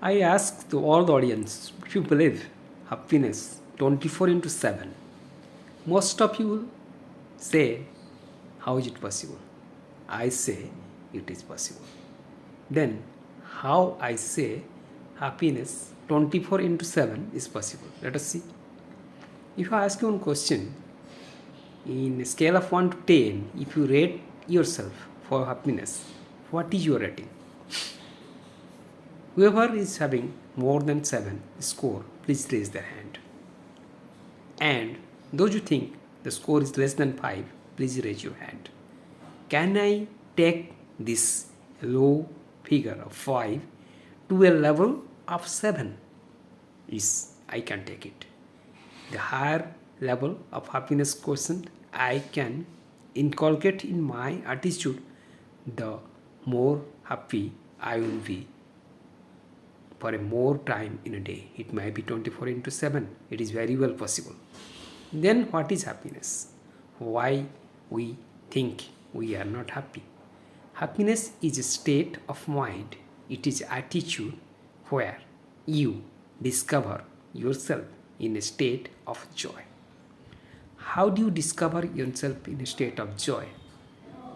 I ask to all the audience if you believe happiness 24 into 7. Most of you will say, how is it possible? I say it is possible. Then, how I say happiness 24 into 7 is possible? Let us see. If I ask you one question, in a scale of 1 to 10, if you rate yourself for happiness, what is your rating? Whoever is having more than 7 score, please raise their hand. And those who think the score is less than 5, please raise your hand. Can I take this low figure of 5 to a level of 7? Yes, I can take it. The higher level of happiness quotient I can inculcate in my attitude, the more happy I will be for a more time in a day. It might be 24 into 7. It is very well possible. Then what is happiness? Why we think we are not happy? Happiness is a state of mind. It is attitude where you discover yourself in a state of joy. How do you discover yourself in a state of joy?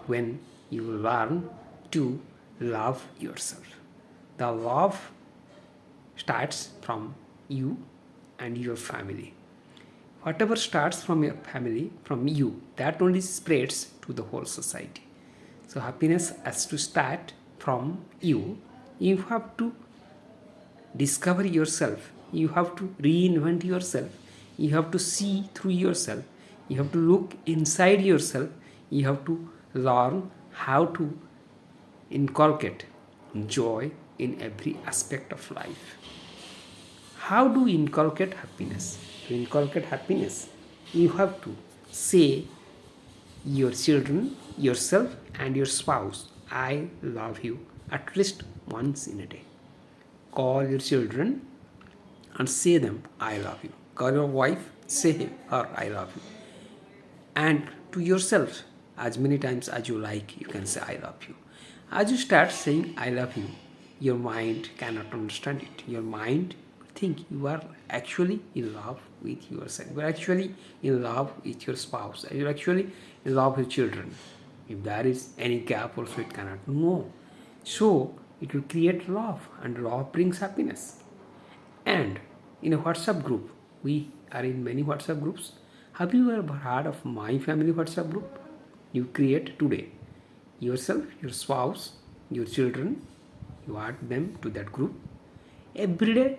When you learn to love yourself. The love starts from you and your family. Whatever starts from your family, from you, that only spreads to the whole society. So happiness has to start from you. You have to discover yourself. You have to reinvent yourself. You have to see through yourself. You have to look inside yourself. You have to learn how to inculcate joy in every aspect of life. How do you inculcate happiness? To inculcate happiness, you have to say your children, yourself and your spouse, I love you at least once in a day. Call your children and say them, I love you. Call your wife, say her, I love you. And to yourself, as many times as you like, you can say, I love you. As you start saying, I love you, your mind cannot understand it. Your mind think you are actually in love with yourself. You are actually in love with your spouse. You are actually in love with children. If there is any gap also, it cannot know. So it will create love, and love brings happiness. And in a WhatsApp group, we are in many WhatsApp groups. Have you ever heard of My Family WhatsApp group? You create today. Yourself, your spouse, your children, you add them to that group. Every day,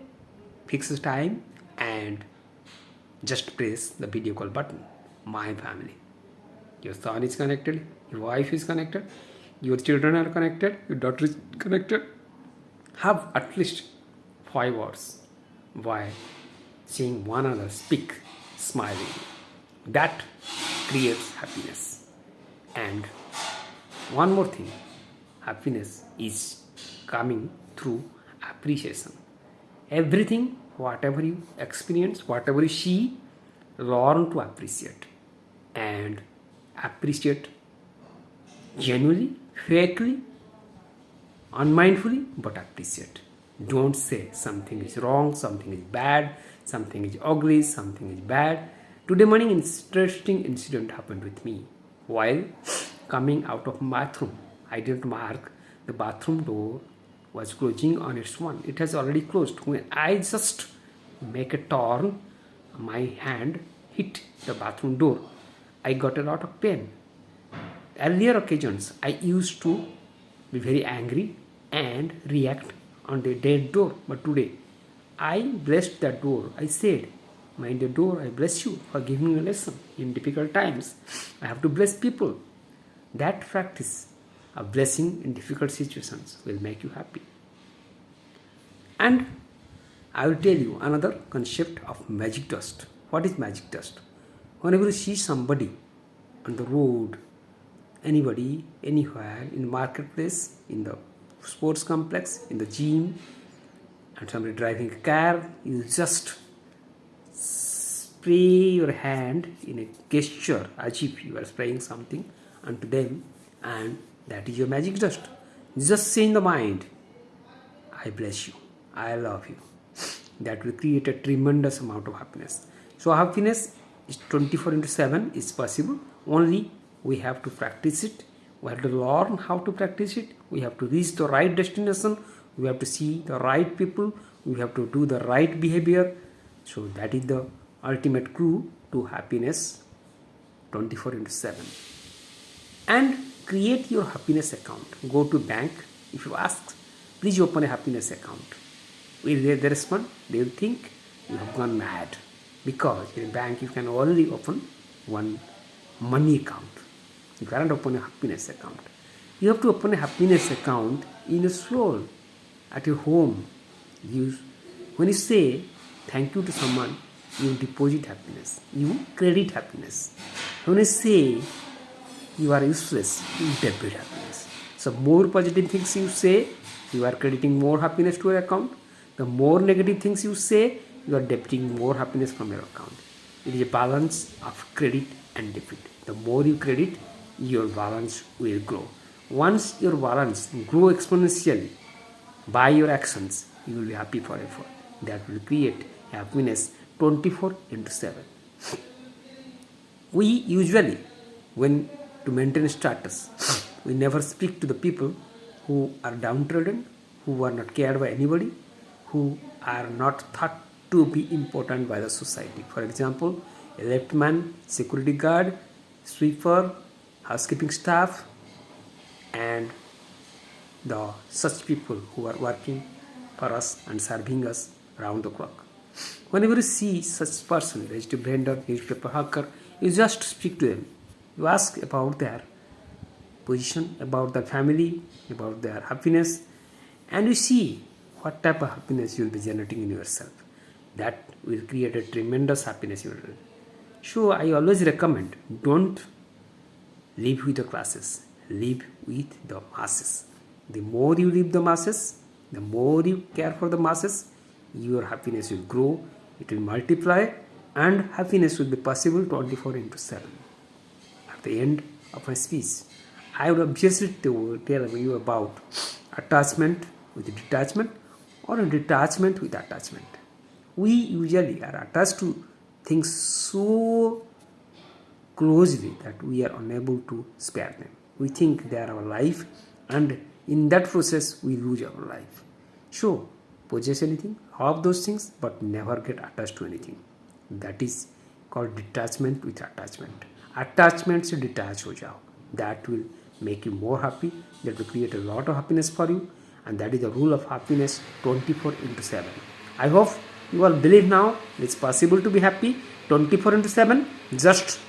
fix the time and just press the video call button. My family. Your son is connected, your wife is connected, your children are connected, your daughter is connected. Have at least 5 words while seeing one another speak, smiling. That creates happiness. And one more thing, happiness is coming through appreciation. Everything, whatever you experience, whatever you see, learn to appreciate. And appreciate genuinely, fakely, unmindfully, but appreciate. Don't say something is wrong, something is bad, something is ugly, something is bad. Today morning, interesting incident happened with me. While coming out of bathroom, I didn't mark the bathroom door was closing on its own. It has already closed. When I just make a turn, my hand hit the bathroom door. I got a lot of pain. Earlier occasions, I used to be very angry and react on the dead door. But today, I blessed that door. I said, mind the door, I bless you for giving me a lesson. In difficult times, I have to bless people. That practice of blessing in difficult situations will make you happy. And I will tell you another concept of magic dust. What is magic dust? Whenever you see somebody on the road, anybody, anywhere, in the marketplace, in the sports complex, in the gym, and somebody driving a car, you just spray your hand in a gesture as if you are spraying something onto them, and that is your magic dust. Just say in the mind, I bless you. I love you. That will create a tremendous amount of happiness. So happiness is 24 into 7 is possible. Only we have to practice it. We have to learn how to practice it. We have to reach the right destination. We have to see the right people. We have to do the right behavior. So that is the ultimate clue to happiness 24 into 7. And create your happiness account. Go to bank. If you ask, please open a happiness account. Will they respond? They will think you have gone mad, because in bank you can only open one money account. You cannot open a happiness account. You have to open a happiness account in a soul, at your home. When you say thank you to someone, you deposit happiness, you credit happiness. When you say you are useless, you debit happiness. So more positive things you say, you are crediting more happiness to your account. The more negative things you say, you are debiting more happiness from your account. It is a balance of credit and debit. The more you credit, your balance will grow. Once your balance grow exponentially by your actions, you will be happy forever. That will create happiness 24 into 7. We usually, when to maintain status, we never speak to the people who are downtrodden, who are not cared by anybody, who are not thought to be important by the society. For example, a liftman, security guard, sweeper, housekeeping staff, and the such people who are working for us and serving us round the clock. Whenever you see such person, vegetable vendor, newspaper hawker, you just speak to them. You ask about their position, about their family, about their happiness, and you see what type of happiness you will be generating in yourself. That will create a tremendous happiness in you. So I always recommend, don't live with the classes, live with the masses. The more you live the masses, the more you care for the masses, your happiness will grow, it will multiply, and happiness will be possible 24 into 7. At the end of my speech, I would obviously tell you about attachment with detachment, or a detachment with attachment. We usually are attached to things so closely that we are unable to spare them. We think they are our life, and in that process we lose our life. So possess anything, have those things, but never get attached to anything. That is called detachment with attachment. Attachment से detach हो जाओ. That will make you more happy. That will create a lot of happiness for you. And that is the rule of happiness 24 into 7. I hope you all believe now it's possible to be happy 24 into 7. Just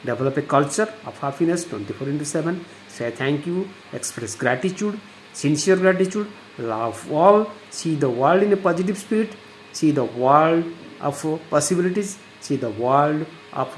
develop a culture of happiness 24 into 7. Say thank you, express gratitude, sincere gratitude, love all, see the world in a positive spirit, see the world of possibilities, see the world of